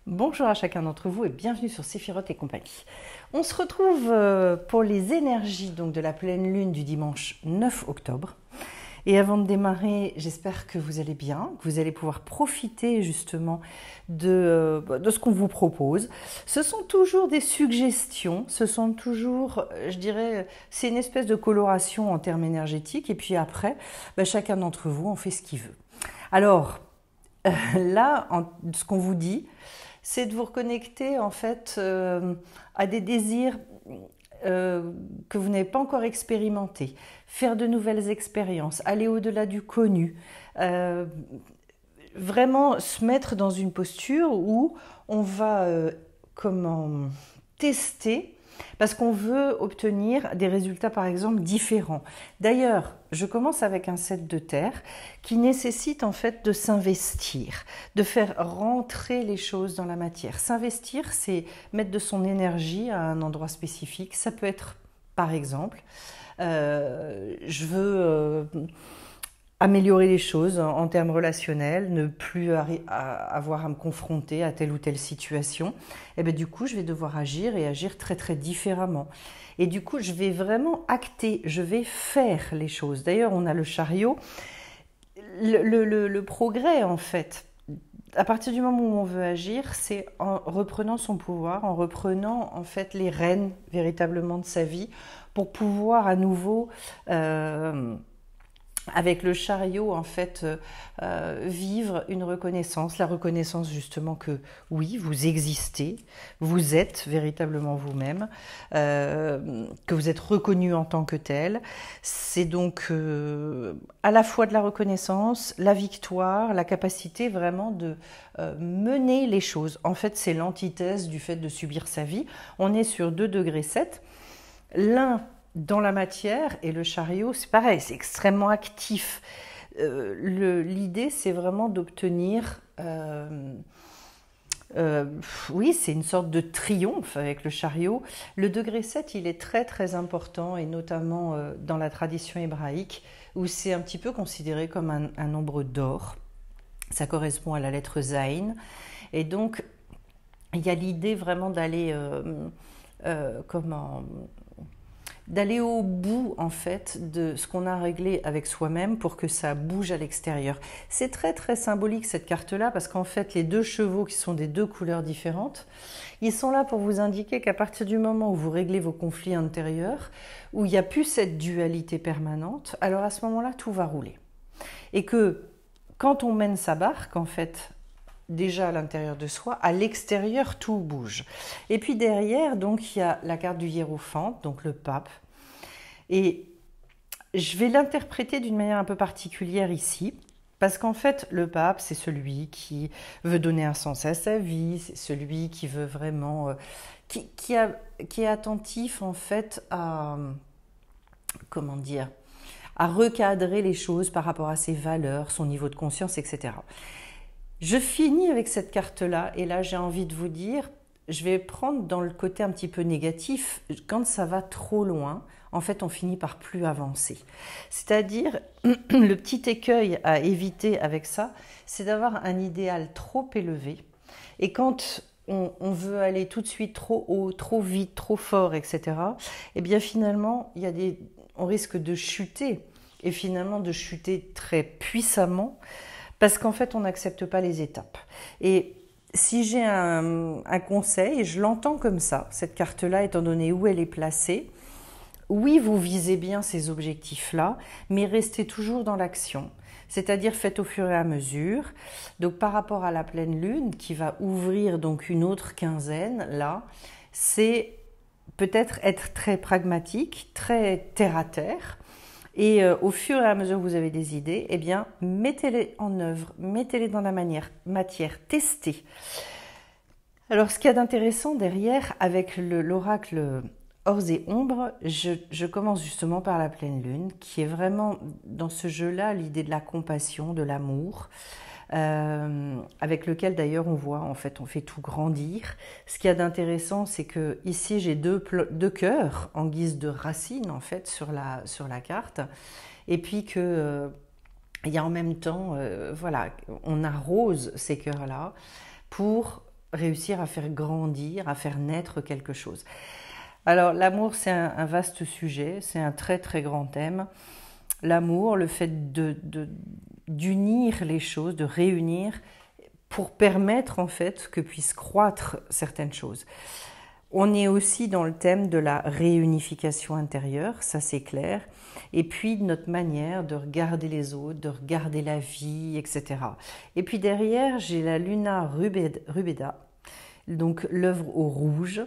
Bonjour à chacun d'entre vous et bienvenue sur Séphiroth et compagnie. On se retrouve pour les énergies donc, de la pleine lune du dimanche 9 octobre. Et avant de démarrer, j'espère que vous allez bien, que vous allez pouvoir profiter justement de ce qu'on vous propose. Ce sont toujours des suggestions, ce sont toujours, je dirais, c'est une espèce de coloration en termes énergétiques. Et puis après, chacun d'entre vous en fait ce qu'il veut. Alors, là, ce qu'on vous dit, c'est de vous reconnecter en fait à des désirs que vous n'avez pas encore expérimentés, faire de nouvelles expériences, aller au-delà du connu, vraiment se mettre dans une posture où on va tester parce qu'on veut obtenir des résultats par exemple différents. D'ailleurs, je commence avec un set de terre qui nécessite en fait de s'investir, de faire rentrer les choses dans la matière. S'investir, c'est mettre de son énergie à un endroit spécifique. Ça peut être par exemple, je veux améliorer les choses en termes relationnels, ne plus avoir à me confronter à telle ou telle situation, et bien du coup je vais devoir agir et agir très très différemment. Et du coup je vais vraiment acter, je vais faire les choses. D'ailleurs on a le chariot, le progrès en fait. À partir du moment où on veut agir, c'est en reprenant son pouvoir, en reprenant en fait les rênes véritablement de sa vie pour pouvoir à nouveau avec le chariot, en fait, vivre une reconnaissance, la reconnaissance justement que oui, vous existez, vous êtes véritablement vous-même, que vous êtes reconnu en tant que tel. C'est donc à la fois de la reconnaissance, la victoire, la capacité vraiment de mener les choses. En fait, c'est l'antithèse du fait de subir sa vie. On est sur 2,7 degrés. L'un dans la matière et le chariot, c'est pareil, c'est extrêmement actif. L'idée, c'est vraiment d'obtenir... oui, c'est une sorte de triomphe avec le chariot. Le degré 7, il est très très important, et notamment dans la tradition hébraïque, où c'est un petit peu considéré comme un nombre d'or. Ça correspond à la lettre Zayn. Et donc, il y a l'idée vraiment d'aller... d'aller au bout en fait de ce qu'on a réglé avec soi-même pour que ça bouge à l'extérieur. C'est très très symbolique cette carte-là parce qu'en fait les deux chevaux qui sont des deux couleurs différentes, ils sont là pour vous indiquer qu'à partir du moment où vous réglez vos conflits intérieurs, où il n'y a plus cette dualité permanente, alors à ce moment-là tout va rouler. Et que quand on mène sa barque en fait, déjà à l'intérieur de soi, à l'extérieur tout bouge. Et puis derrière, donc il y a la carte du hiérophante, donc le pape. Et je vais l'interpréter d'une manière un peu particulière ici, parce qu'en fait le pape c'est celui qui veut donner un sens à sa vie, c'est celui qui veut vraiment, qui est attentif en fait à, comment dire, à recadrer les choses par rapport à ses valeurs, son niveau de conscience, etc. Je finis avec cette carte-là, et là j'ai envie de vous dire, je vais prendre dans le côté un petit peu négatif, quand ça va trop loin, en fait on finit par plus avancer. C'est-à-dire, le petit écueil à éviter avec ça, c'est d'avoir un idéal trop élevé, et quand on veut aller tout de suite trop haut, trop vite, trop fort, etc., et bien finalement, on risque de chuter, et finalement de chuter très puissamment, parce qu'en fait, on n'accepte pas les étapes. Et si j'ai un conseil, je l'entends comme ça, cette carte-là, étant donné où elle est placée, oui, vous visez bien ces objectifs-là, mais restez toujours dans l'action. C'est-à-dire faites au fur et à mesure. Donc par rapport à la pleine lune, qui va ouvrir donc une autre quinzaine, là, c'est peut-être être très pragmatique, très terre-à-terre, et au fur et à mesure que vous avez des idées, eh bien, mettez-les en œuvre, mettez-les dans la matière, testez. Alors, ce qu'il y a d'intéressant derrière, avec l'oracle Ors et Ombres, je commence justement par la pleine lune, qui est vraiment, dans ce jeu-là, l'idée de la compassion, de l'amour, avec lequel d'ailleurs on voit, en fait, on fait tout grandir. Ce qu'il y a d'intéressant, c'est que ici j'ai deux cœurs en guise de racines, en fait, sur la carte, et puis que il y a en même temps, voilà, on arrose ces cœurs-là pour réussir à faire grandir, à faire naître quelque chose. Alors l'amour, c'est un vaste sujet, c'est un très très grand thème. L'amour, le fait d'unir les choses, de réunir pour permettre en fait que puissent croître certaines choses. On est aussi dans le thème de la réunification intérieure, ça c'est clair, et puis notre manière de regarder les autres, de regarder la vie, etc. Et puis derrière, j'ai la Luna Rubeda, donc l'œuvre au rouge,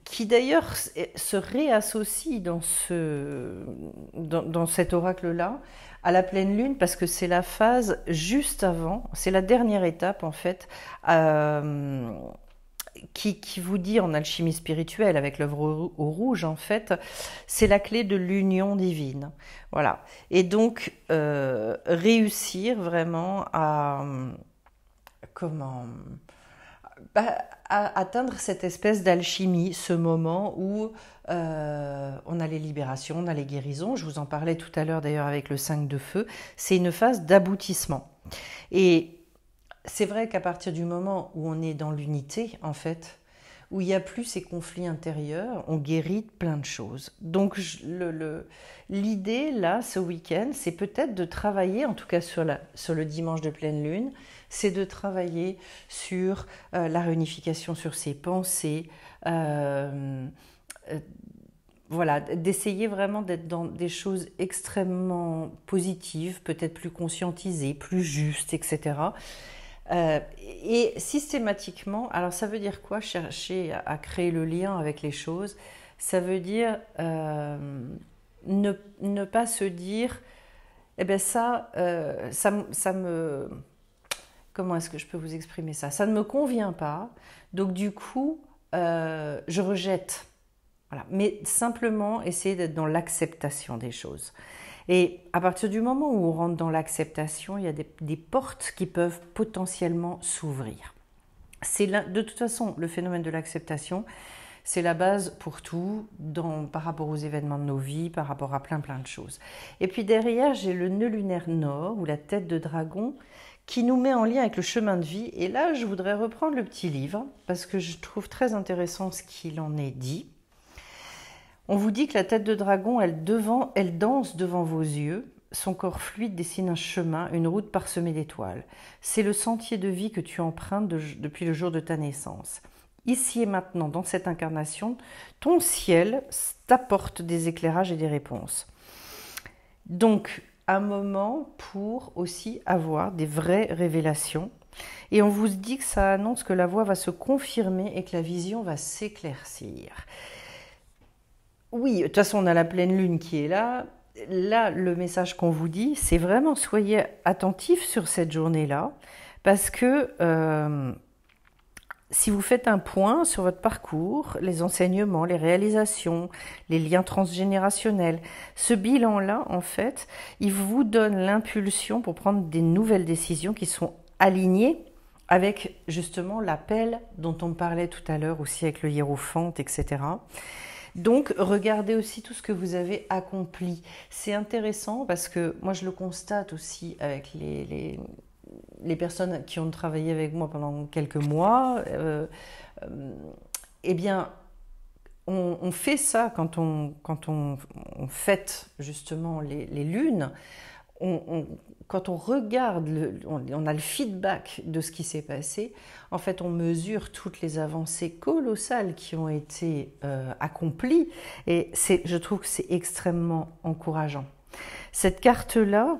qui d'ailleurs se réassocie dans cet oracle-là à la pleine lune, parce que c'est la phase juste avant, c'est la dernière étape en fait, qui vous dit en alchimie spirituelle, avec l'œuvre au rouge, en fait, c'est la clé de l'union divine. Voilà. Et donc, réussir vraiment à atteindre cette espèce d'alchimie, ce moment où on a les libérations, on a les guérisons. Je vous en parlais tout à l'heure d'ailleurs avec le 5 de feu. C'est une phase d'aboutissement. Et c'est vrai qu'à partir du moment où on est dans l'unité, en fait, où il n'y a plus ces conflits intérieurs, on guérit plein de choses. Donc l'idée, là, ce week-end, c'est peut-être de travailler, en tout cas sur le dimanche de pleine lune, c'est de travailler sur la réunification, sur ses pensées, voilà, d'essayer vraiment d'être dans des choses extrêmement positives, peut-être plus conscientisées, plus justes, etc. Et systématiquement, alors ça veut dire quoi, chercher à créer le lien avec les choses? Ça veut dire ne pas se dire, eh bien ça me... Comment est-ce que je peux vous exprimer ça? Ça ne me convient pas, donc du coup, je rejette. Voilà. Mais simplement essayer d'être dans l'acceptation des choses. Et à partir du moment où on rentre dans l'acceptation, il y a des portes qui peuvent potentiellement s'ouvrir. De toute façon, le phénomène de l'acceptation, c'est la base pour tout, par rapport aux événements de nos vies, par rapport à plein de choses. Et puis derrière, j'ai le nœud lunaire nord, ou la tête de dragon, qui nous met en lien avec le chemin de vie. Et là, je voudrais reprendre le petit livre, parce que je trouve très intéressant ce qu'il en est dit. On vous dit que la tête de dragon, elle danse devant vos yeux. Son corps fluide dessine un chemin, une route parsemée d'étoiles. C'est le sentier de vie que tu empruntes depuis le jour de ta naissance. Ici et maintenant, dans cette incarnation, ton ciel t'apporte des éclairages et des réponses. Donc, un moment pour aussi avoir des vraies révélations. Et on vous dit que ça annonce que la voie va se confirmer et que la vision va s'éclaircir. Oui, de toute façon, on a la pleine lune qui est là. Là, le message qu'on vous dit, c'est vraiment soyez attentifs sur cette journée-là, parce que si vous faites un point sur votre parcours, les enseignements, les réalisations, les liens transgénérationnels, ce bilan-là, en fait, il vous donne l'impulsion pour prendre des nouvelles décisions qui sont alignées avec justement l'appel dont on parlait tout à l'heure aussi avec le hiérophante, etc. Donc, regardez aussi tout ce que vous avez accompli. C'est intéressant parce que moi, je le constate aussi avec les personnes qui ont travaillé avec moi pendant quelques mois. Eh bien, on fait ça quand on fête justement les lunes. Quand on regarde, on a le feedback de ce qui s'est passé, en fait on mesure toutes les avancées colossales qui ont été accomplies et je trouve que c'est extrêmement encourageant. Cette carte-là,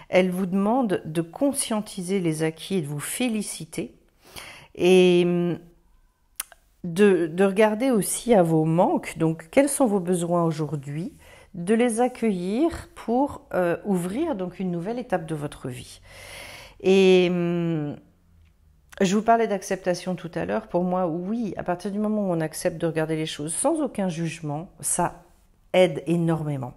elle vous demande de conscientiser les acquis et de vous féliciter et de regarder aussi à vos manques, donc quels sont vos besoins aujourd'hui, de les accueillir pour ouvrir donc une nouvelle étape de votre vie. Et je vous parlais d'acceptation tout à l'heure. Pour moi, oui, à partir du moment où on accepte de regarder les choses sans aucun jugement, ça aide énormément.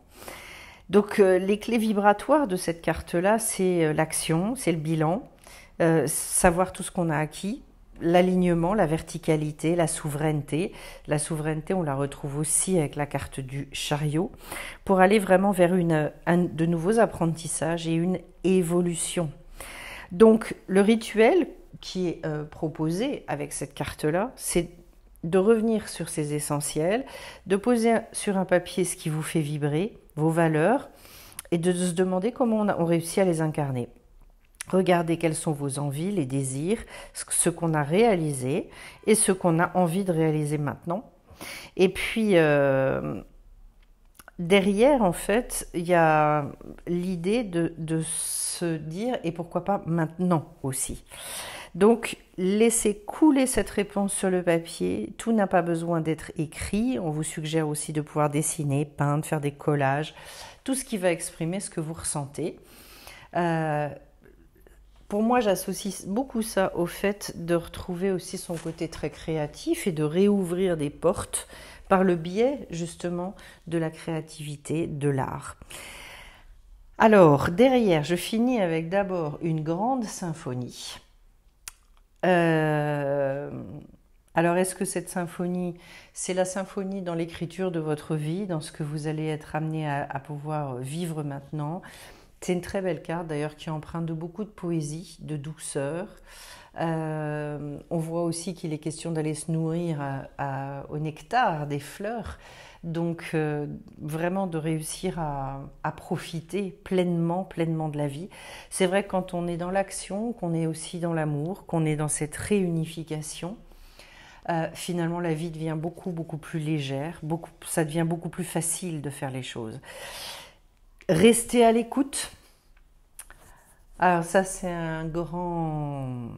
Donc les clés vibratoires de cette carte-là, c'est l'action, c'est le bilan, savoir tout ce qu'on a acquis, l'alignement, la verticalité, la souveraineté. La souveraineté, on la retrouve aussi avec la carte du chariot, pour aller vraiment vers de nouveaux apprentissages et une évolution. Donc, le rituel qui est proposé avec cette carte-là, c'est de revenir sur ces essentiels, de poser sur un papier ce qui vous fait vibrer, vos valeurs, et de se demander comment on réussit à les incarner. Regardez quelles sont vos envies, les désirs, ce qu'on a réalisé et ce qu'on a envie de réaliser maintenant. Et puis, derrière, en fait, il y a l'idée de se dire, et pourquoi pas maintenant aussi. Donc, laissez couler cette réponse sur le papier. Tout n'a pas besoin d'être écrit. On vous suggère aussi de pouvoir dessiner, peindre, faire des collages, tout ce qui va exprimer ce que vous ressentez. Pour moi, j'associe beaucoup ça au fait de retrouver aussi son côté très créatif et de réouvrir des portes par le biais justement de la créativité, de l'art. Alors, derrière, je finis avec d'abord une grande symphonie. Alors, est-ce que cette symphonie, c'est la symphonie dans l'écriture de votre vie, dans ce que vous allez être amené à pouvoir vivre maintenant? C'est une très belle carte d'ailleurs qui est empreinte de beaucoup de poésie, de douceur. On voit aussi qu'il est question d'aller se nourrir au nectar des fleurs. Donc vraiment de réussir à profiter pleinement de la vie. C'est vrai que quand on est dans l'action, qu'on est aussi dans l'amour, qu'on est dans cette réunification, finalement la vie devient beaucoup plus légère, ça devient beaucoup plus facile de faire les choses. Restez à l'écoute. Alors ça c'est un grand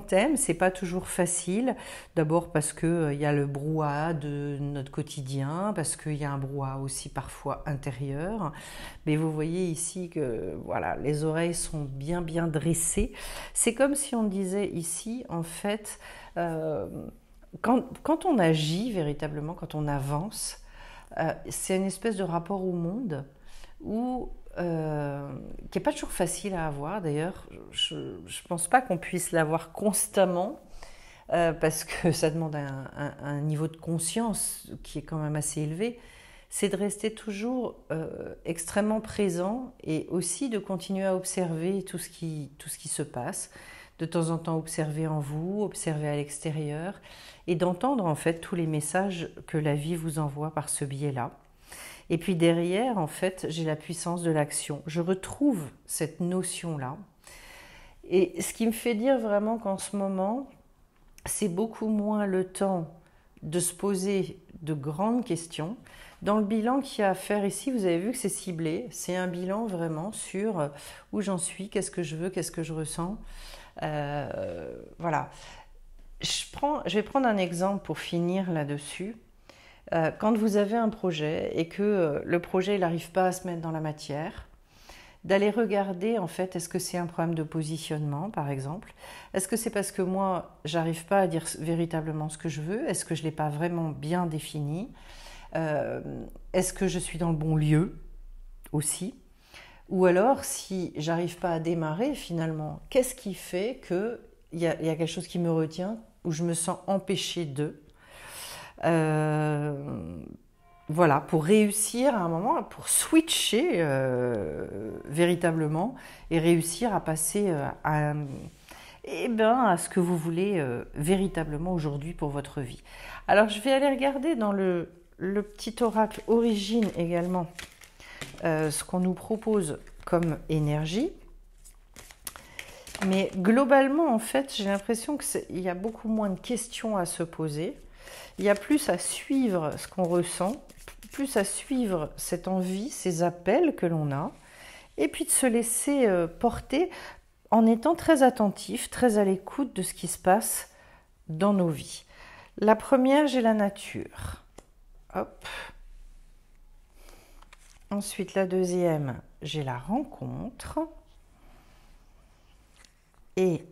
thème, c'est pas toujours facile. D'abord parce que il y a le brouhaha de notre quotidien, parce qu'il y a un brouhaha aussi parfois intérieur. Mais vous voyez ici que voilà, les oreilles sont bien dressées. C'est comme si on disait ici, en fait, quand on agit véritablement, quand on avance, c'est une espèce de rapport au monde où qui n'est pas toujours facile à avoir d'ailleurs. Je ne pense pas qu'on puisse l'avoir constamment parce que ça demande un niveau de conscience qui est quand même assez élevé. C'est de rester toujours extrêmement présent et aussi de continuer à observer tout ce qui se passe. De temps en temps observer en vous, observer à l'extérieur et d'entendre en fait tous les messages que la vie vous envoie par ce biais-là. Et puis derrière, en fait, j'ai la puissance de l'action. Je retrouve cette notion-là. Et ce qui me fait dire vraiment qu'en ce moment, c'est beaucoup moins le temps de se poser de grandes questions. Dans le bilan qu'il y a à faire ici, vous avez vu que c'est ciblé. C'est un bilan vraiment sur où j'en suis, qu'est-ce que je veux, qu'est-ce que je ressens. Voilà. Je vais prendre un exemple pour finir là-dessus. Quand vous avez un projet et que le projet n'arrive pas à se mettre dans la matière, d'aller regarder en fait, est-ce que c'est un problème de positionnement par exemple? Est-ce que c'est parce que moi, j'arrive pas à dire véritablement ce que je veux? Est-ce que je ne l'ai pas vraiment bien défini? Est-ce que je suis dans le bon lieu aussi? Ou alors, si j'arrive pas à démarrer finalement, qu'est-ce qui fait qu'il y a quelque chose qui me retient, où je me sens empêchée de? Voilà, pour réussir à un moment, pour switcher véritablement et réussir à passer à ce que vous voulez véritablement aujourd'hui pour votre vie. Alors, je vais aller regarder dans le petit oracle Origine également ce qu'on nous propose comme énergie. Mais globalement, en fait, j'ai l'impression qu'il y a beaucoup moins de questions à se poser. Il y a plus à suivre ce qu'on ressent, plus à suivre cette envie, ces appels que l'on a, et puis de se laisser porter en étant très attentif, très à l'écoute de ce qui se passe dans nos vies. La première, j'ai la nature. Hop. Ensuite, la deuxième, j'ai la rencontre. Et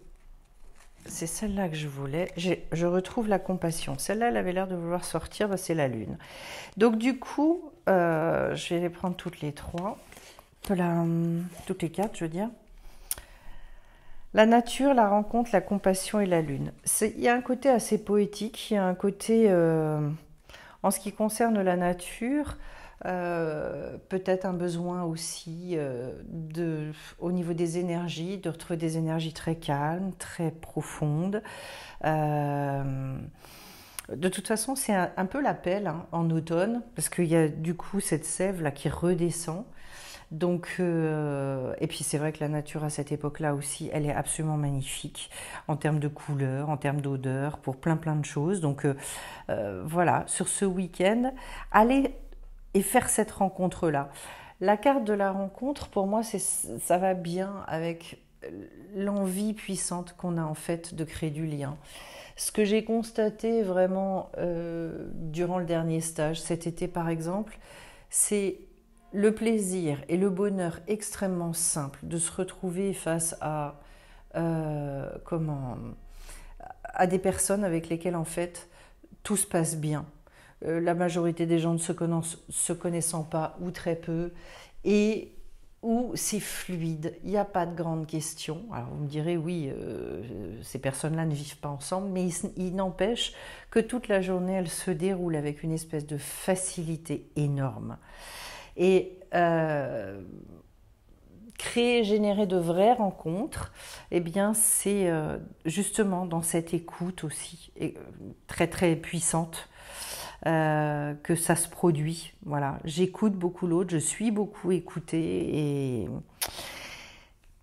c'est celle-là que je voulais. Je retrouve la compassion. Celle-là, elle avait l'air de vouloir sortir, c'est la lune. Donc du coup, je vais les prendre toutes les trois. Toutes les quatre, je veux dire. La nature, la rencontre, la compassion et la lune. Il y a un côté assez poétique, il y a un côté, en ce qui concerne la nature, Peut-être un besoin aussi au niveau des énergies, de retrouver des énergies très calmes, très profondes. De toute façon, c'est un peu l'appel hein, en automne, parce qu'il y a du coup cette sève là qui redescend. Donc, et puis c'est vrai que la nature à cette époque-là aussi, elle est absolument magnifique en termes de couleurs, en termes d'odeurs, pour plein de choses. Donc voilà, sur ce week-end, allez et faire cette rencontre-là. La carte de la rencontre, pour moi, ça va bien avec l'envie puissante qu'on a en fait de créer du lien. Ce que j'ai constaté vraiment durant le dernier stage, cet été par exemple, c'est le plaisir et le bonheur extrêmement simple de se retrouver face à à des personnes avec lesquelles en fait tout se passe bien. La majorité des gens ne se connaissant pas ou très peu et où c'est fluide, il n'y a pas de grandes questions. Alors vous me direz, oui, ces personnes-là ne vivent pas ensemble, mais il n'empêche que toute la journée, elle se déroule avec une espèce de facilité énorme. Et créer, générer de vraies rencontres, eh bien c'est justement dans cette écoute aussi, très puissante, que ça se produit. Voilà, j'écoute beaucoup l'autre, je suis beaucoup écoutée et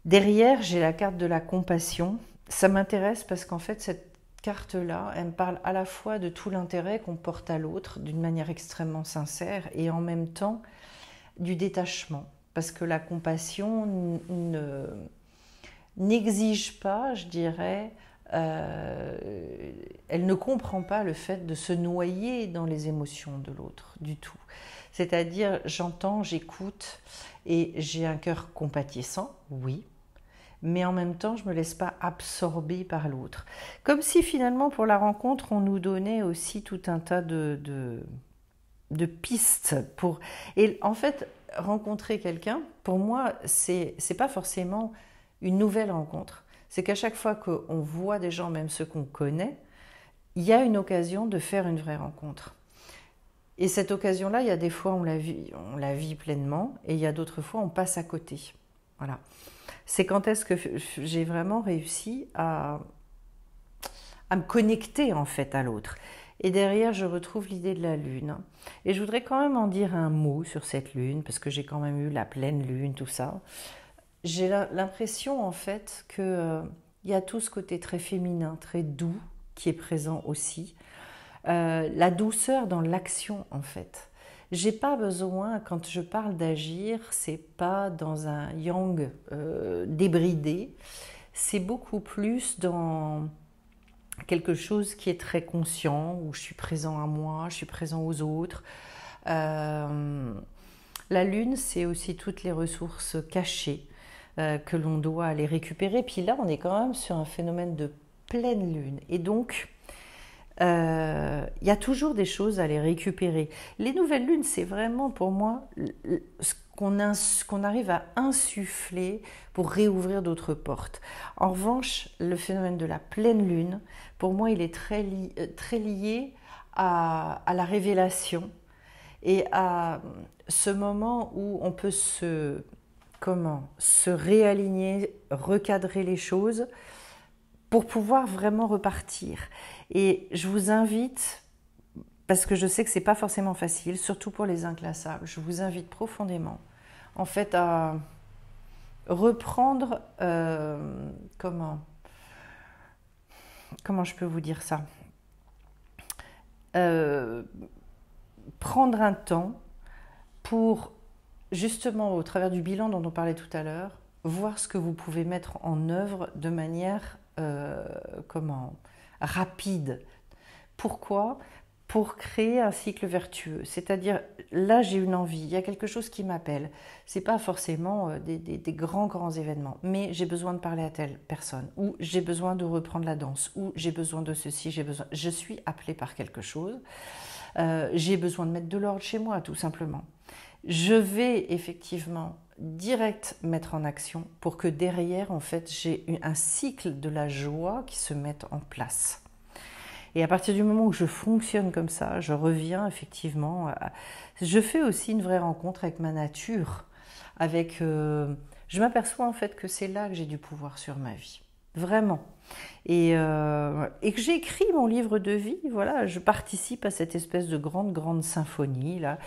derrière j'ai la carte de la compassion. Ça m'intéresse parce qu'en fait cette carte-là, elle me parle à la fois de tout l'intérêt qu'on porte à l'autre d'une manière extrêmement sincère et en même temps du détachement. Parce que la compassion n'exige pas, je dirais, elle ne comprend pas le fait de se noyer dans les émotions de l'autre du tout. C'est-à-dire, j'entends, j'écoute et j'ai un cœur compatissant, oui, mais en même temps, je ne me laisse pas absorber par l'autre. Comme si finalement, pour la rencontre, on nous donnait aussi tout un tas de pistes pour... Et en fait, rencontrer quelqu'un, pour moi, c'est pas forcément une nouvelle rencontre. C'est qu'à chaque fois qu'on voit des gens, même ceux qu'on connaît, il y a une occasion de faire une vraie rencontre. Et cette occasion-là, il y a des fois on la vit pleinement, et il y a d'autres fois on passe à côté. Voilà. C'est quand est-ce que j'ai vraiment réussi à me connecter en fait à l'autre. Et derrière, je retrouve l'idée de la lune. Et je voudrais quand même en dire un mot sur cette lune, parce que j'ai quand même eu la pleine lune, tout ça. J'ai l'impression en fait qu'il y a tout ce côté très féminin, très doux, qui est présent aussi. La douceur dans l'action en fait. J'ai pas besoin, quand je parle d'agir, c'est pas dans un yang débridé, c'est beaucoup plus dans quelque chose qui est très conscient, où je suis présent à moi, je suis présent aux autres. La lune, c'est aussi toutes les ressources cachées que l'on doit aller récupérer. Puis là, on est quand même sur un phénomène de pleine lune. Et donc, il y a toujours des choses à aller récupérer. Les nouvelles lunes, c'est vraiment pour moi ce qu'on arrive à insuffler pour réouvrir d'autres portes. En revanche, le phénomène de la pleine lune, pour moi, il est très lié à la révélation et à ce moment où on peut se réaligner, recadrer les choses pour pouvoir vraiment repartir. Et je vous invite, parce que je sais que c'est pas forcément facile, surtout pour les inclassables, je vous invite profondément, en fait, à reprendre, comment je peux vous dire ça, prendre un temps pour, justement, au travers du bilan dont on parlait tout à l'heure, voir ce que vous pouvez mettre en œuvre de manière, rapide. Pourquoi ? Pour créer un cycle vertueux. C'est-à-dire, là j'ai une envie, il y a quelque chose qui m'appelle. C'est pas forcément des grands événements, mais j'ai besoin de parler à telle personne, ou j'ai besoin de reprendre la danse, ou j'ai besoin de ceci, je suis appelée par quelque chose, j'ai besoin de mettre de l'ordre chez moi, tout simplement. Je vais effectivement direct mettre en action pour que derrière, en fait, j'ai un cycle de la joie qui se mette en place. Et à partir du moment où je fonctionne comme ça, je reviens effectivement. Je fais aussi une vraie rencontre avec ma nature. Je m'aperçois en fait que c'est là que j'ai du pouvoir sur ma vie. Vraiment. Et que j'ai écrit mon livre de vie, voilà, je participe à cette espèce de grande symphonie là.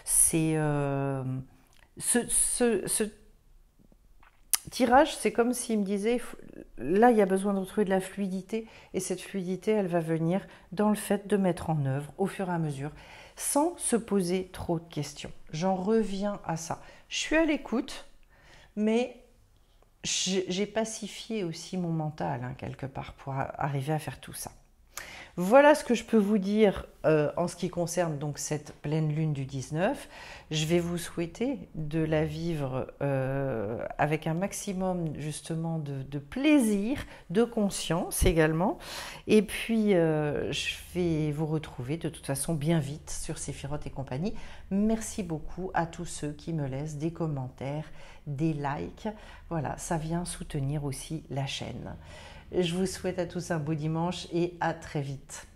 C'est ce tirage, c'est comme s'il me disait, là il y a besoin de retrouver de la fluidité, et cette fluidité, elle va venir dans le fait de mettre en œuvre au fur et à mesure, sans se poser trop de questions. J'en reviens à ça. Je suis à l'écoute, mais j'ai pacifié aussi mon mental, hein, quelque part, pour arriver à faire tout ça. Voilà ce que je peux vous dire en ce qui concerne donc cette pleine lune du 19. Je vais vous souhaiter de la vivre avec un maximum justement de plaisir, de conscience également. Et puis je vais vous retrouver de toute façon bien vite sur Séphiroth et compagnie. Merci beaucoup à tous ceux qui me laissent des commentaires, des likes. Voilà, ça vient soutenir aussi la chaîne. Je vous souhaite à tous un beau dimanche et à très vite.